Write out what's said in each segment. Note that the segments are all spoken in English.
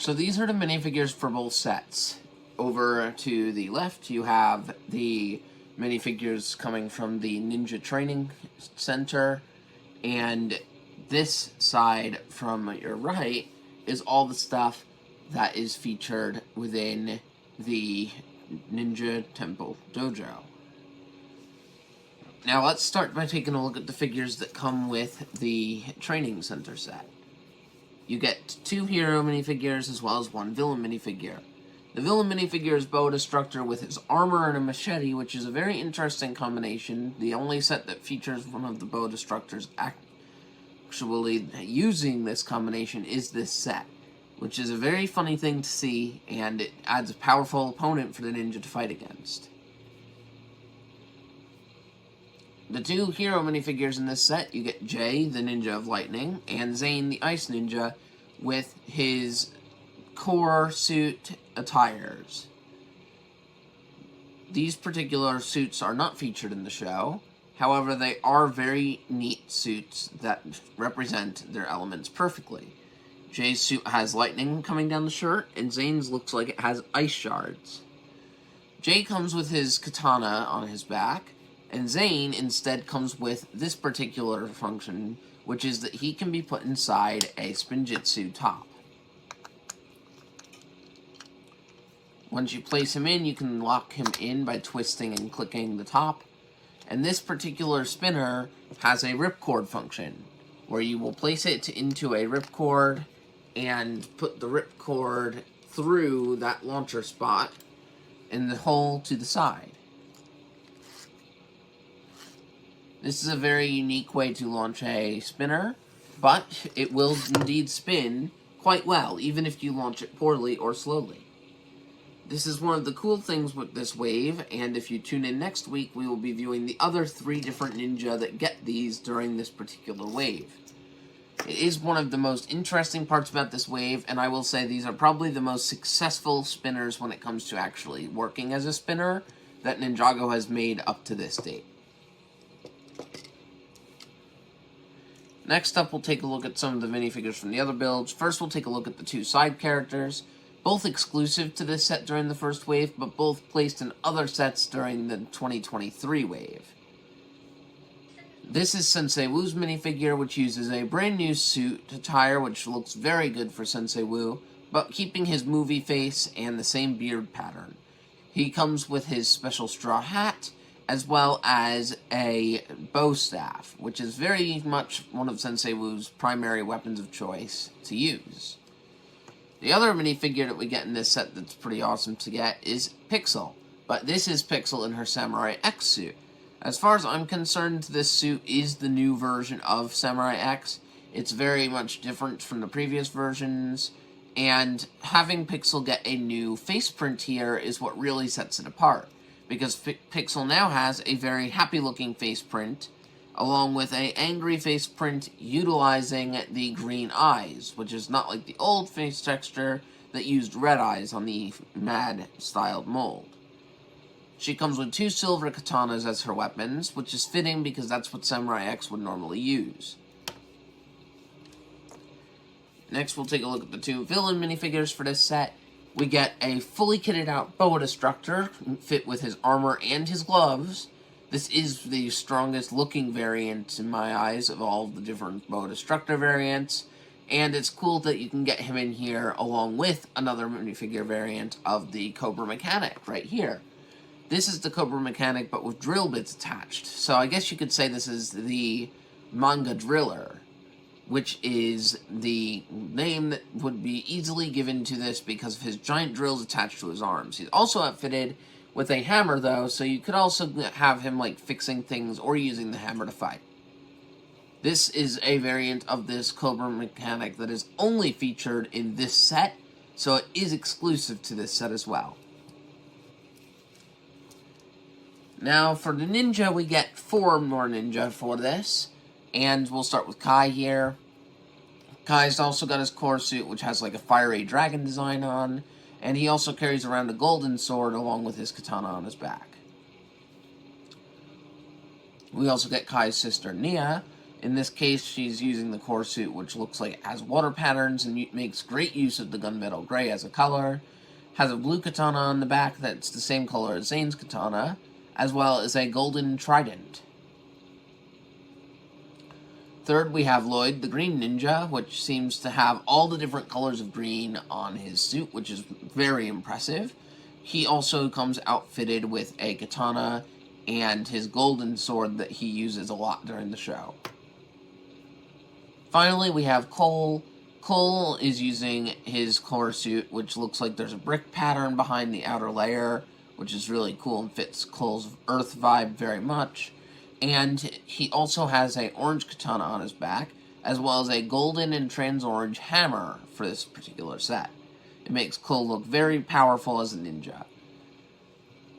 So these are the minifigures for both sets. Over to the left, you have the minifigures coming from the Ninja Training Center, and this side from your right is all the stuff that is featured within the Ninja Temple Dojo. Now let's start by taking a look at the figures that come with the Training Center set. You get 2 hero minifigures as well as 1 villain minifigure. The villain minifigure is Boa Destructor with his armor and a machete, which is a very interesting combination. The only set that features one of the Boa Destructors actually using this combination is this set, which is a very funny thing to see, and it adds a powerful opponent for the ninja to fight against. The 2 hero minifigures in this set, you get Jay, the Ninja of Lightning, and Zane, the Ice Ninja, with his core suit attires. These particular suits are not featured in the show, however they are very neat suits that represent their elements perfectly. Jay's suit has lightning coming down the shirt, and Zane's looks like it has ice shards. Jay comes with his katana on his back, and Zane instead comes with this particular function, which is that he can be put inside a Spinjitzu top. Once you place him in, you can lock him in by twisting and clicking the top. And this particular spinner has a ripcord function, where you will place it into a ripcord and put the ripcord through that launcher spot in the hole to the side. This is a very unique way to launch a spinner, but it will indeed spin quite well, even if you launch it poorly or slowly. This is one of the cool things with this wave, and if you tune in next week, we will be viewing the other 3 different ninja that get these during this particular wave. It is one of the most interesting parts about this wave, and I will say these are probably the most successful spinners when it comes to actually working as a spinner that Ninjago has made up to this date. Next up, we'll take a look at some of the minifigures from the other builds. First, we'll take a look at the 2 side characters, both exclusive to this set during the first wave, but both placed in other sets during the 2023 wave. This is Sensei Wu's minifigure, which uses a brand new suit attire, which looks very good for Sensei Wu, but keeping his movie face and the same beard pattern. He comes with his special straw hat, as well as a bow staff, which is very much one of Sensei Wu's primary weapons of choice to use. The other minifigure that we get in this set that's pretty awesome to get is Pixel, but this is Pixel in her Samurai X suit. As far as I'm concerned, this suit is the new version of Samurai X. It's very much different from the previous versions, and having Pixel get a new face print here is what really sets it apart, because Pixel now has a very happy-looking face print, along with an angry face print utilizing the green eyes, which is not like the old face texture that used red eyes on the Mad-styled mold. She comes with 2 silver katanas as her weapons, which is fitting because that's what Samurai X would normally use. Next, we'll take a look at the 2 villain minifigures for this set. We get a fully kitted out Boa Destructor, fit with his armor and his gloves. This is the strongest looking variant in my eyes of all the different Boa Destructor variants, and it's cool that you can get him in here along with another minifigure variant of the Cobra Mechanic right here. This is the Cobra Mechanic but with drill bits attached, so I guess you could say this is the Manga Driller, which is the name that would be easily given to this because of his giant drills attached to his arms. He's also outfitted with a hammer, though, so you could also have him, like, fixing things or using the hammer to fight. This is a variant of this Cobra Mechanic that is only featured in this set, so it is exclusive to this set as well. Now, for the ninja, we get 4 more ninja for this. And we'll start with Kai here. Kai's also got his core suit, which has like a fiery dragon design on. And he also carries around a golden sword along with his katana on his back. We also get Kai's sister, Nia, In this case, she's using the core suit, which looks like it has water patterns and makes great use of the gunmetal gray as a color. Has a blue katana on the back that's the same color as Zane's katana, as well as a golden trident. Third, we have Lloyd, the green ninja, which seems to have all the different colors of green on his suit, which is very impressive. He also comes outfitted with a katana and his golden sword that he uses a lot during the show. Finally, we have Cole. Cole is using his core suit, which looks like there's a brick pattern behind the outer layer, which is really cool and fits Cole's Earth vibe very much. And he also has an orange katana on his back, as well as a golden and trans-orange hammer for this particular set. It makes Cole look very powerful as a ninja.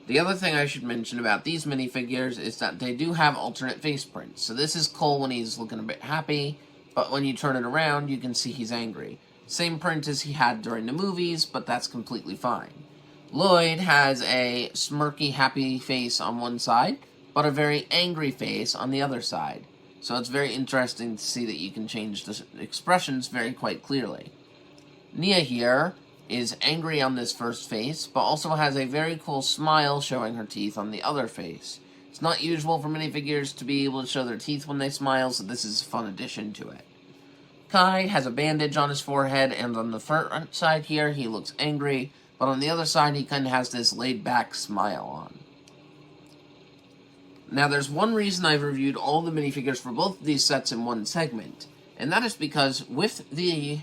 The other thing I should mention about these minifigures is that they do have alternate face prints. So this is Cole when he's looking a bit happy, but when you turn it around, you can see he's angry. Same print as he had during the movies, but that's completely fine. Lloyd has a smirky, happy face on one side, but a very angry face on the other side. So it's very interesting to see that you can change the expressions very quite clearly. Nia here is angry on this first face, but also has a very cool smile showing her teeth on the other face. It's not usual for minifigures to be able to show their teeth when they smile, so this is a fun addition to it. Kai has a bandage on his forehead, and on the front side here, he looks angry, but on the other side, he kind of has this laid-back smile on. Now, there's one reason I've reviewed all the minifigures for both of these sets in one segment, and that is because with the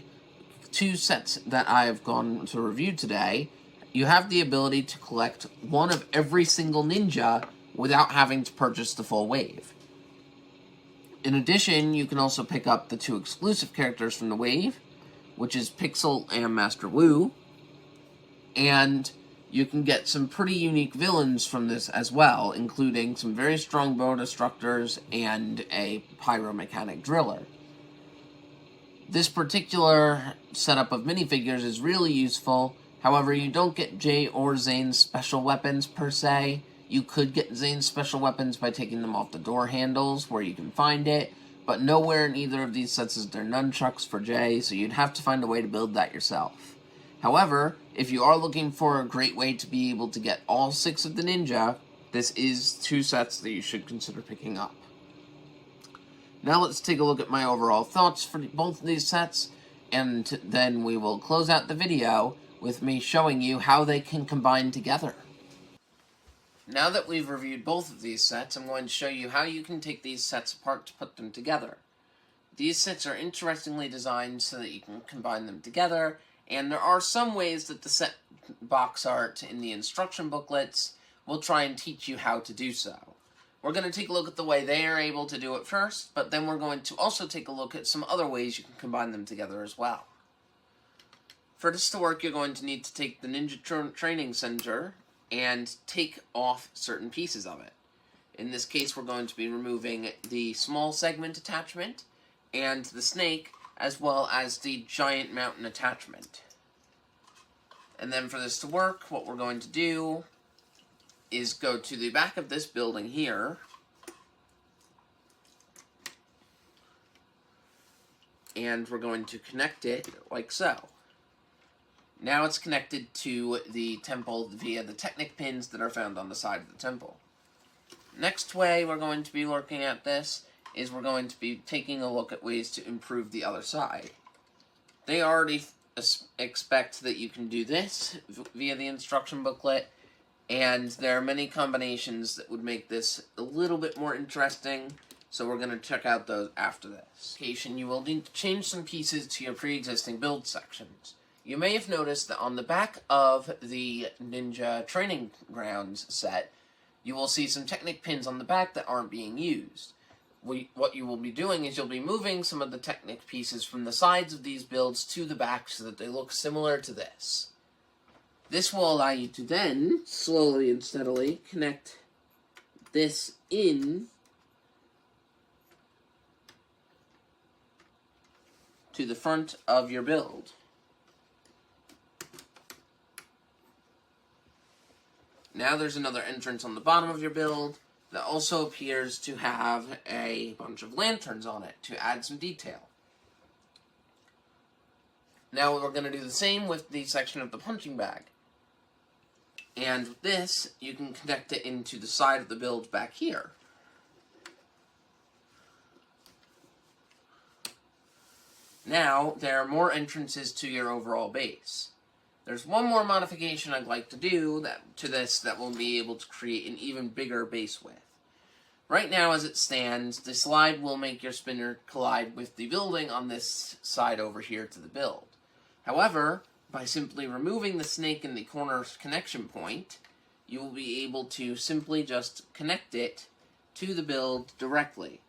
two sets that I've gone to review today, you have the ability to collect one of every single ninja without having to purchase the full wave. In addition, you can also pick up the two exclusive characters from the wave, which is Pixel and Master Wu, and you can get some pretty unique villains from this as well, including some very strong bow destructors and a pyromechanic driller. This particular setup of minifigures is really useful. However, you don't get Jay or Zane's special weapons per se. You could get Zane's special weapons by taking them off the door handles where you can find it, but nowhere in either of these sets is there nunchucks for Jay, so you'd have to find a way to build that yourself. However, if you are looking for a great way to be able to get all 6 of the ninja, this is 2 sets that you should consider picking up. Now let's take a look at my overall thoughts for both of these sets, and then we will close out the video with me showing you how they can combine together. Now that we've reviewed both of these sets, I'm going to show you how you can take these sets apart to put them together. These sets are interestingly designed so that you can combine them together, and there are some ways that the set box art in the instruction booklets will try and teach you how to do so. We're going to take a look at the way they are able to do it first, but then we're going to also take a look at some other ways you can combine them together as well. For this to work, you're going to need to take the Ninja Training Center and take off certain pieces of it. In this case, we're going to be removing the small segment attachment and the snake, as well as the giant mountain attachment. And then for this to work, what we're going to do is go to the back of this building here, and we're going to connect it like so. Now it's connected to the temple via the Technic pins that are found on the side of the temple. Next way we're going to be looking at this is we're going to be taking a look at ways to improve the other side. They already expect that you can do this via the instruction booklet, and there are many combinations that would make this a little bit more interesting, so we're going to check out those after this. You will need to change some pieces to your pre-existing build sections. You may have noticed that on the back of the Ninja Training Grounds set, you will see some Technic pins on the back that aren't being used. What you will be doing is you'll be moving some of the Technic pieces from the sides of these builds to the back so that they look similar to this. This will allow you to then, slowly and steadily, connect this in to the front of your build. Now there's another entrance on the bottom of your build, that also appears to have a bunch of lanterns on it to add some detail. Now we're going to do the same with the section of the punching bag. And with this, you can connect it into the side of the build back here. Now, there are more entrances to your overall base. There's one more modification I'd like to do to this that will be able to create an even bigger base width. Right now, as it stands, the slide will make your spinner collide with the building on this side over here to the build. However, by simply removing the snake in the corner connection point, you will be able to simply just connect it to the build directly.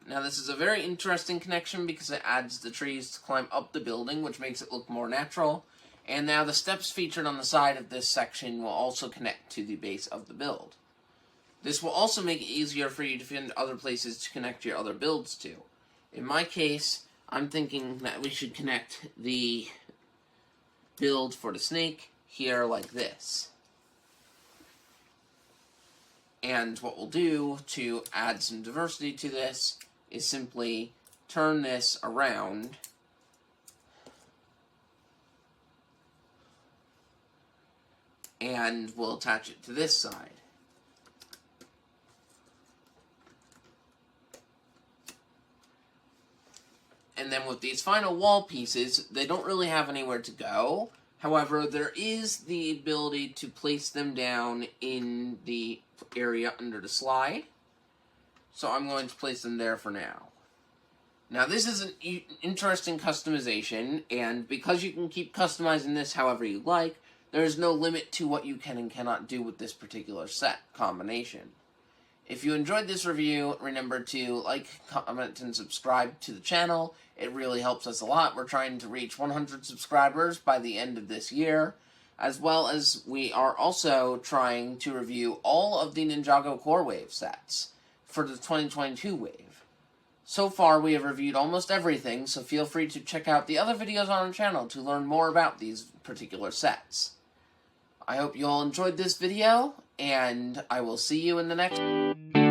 Now this is a very interesting connection because it adds the trees to climb up the building, which makes it look more natural. And now the steps featured on the side of this section will also connect to the base of the build. This will also make it easier for you to find other places to connect your other builds to. In my case, I'm thinking that we should connect the build for the snake here like this. And what we'll do to add some diversity to this is simply turn this around and we'll attach it to this side. And then with these final wall pieces, they don't really have anywhere to go. However, there is the ability to place them down in the area under the slide. So I'm going to place them there for now. Now this is an interesting customization, and because you can keep customizing this however you like, there is no limit to what you can and cannot do with this particular set combination. If you enjoyed this review, remember to like, comment, and subscribe to the channel. It really helps us a lot. We're trying to reach 100 subscribers by the end of this year, as well as we are also trying to review all of the Ninjago Core Wave sets for the 2022 wave. So far, we have reviewed almost everything, so feel free to check out the other videos on our channel to learn more about these particular sets. I hope you all enjoyed this video, and I will see you in the next one.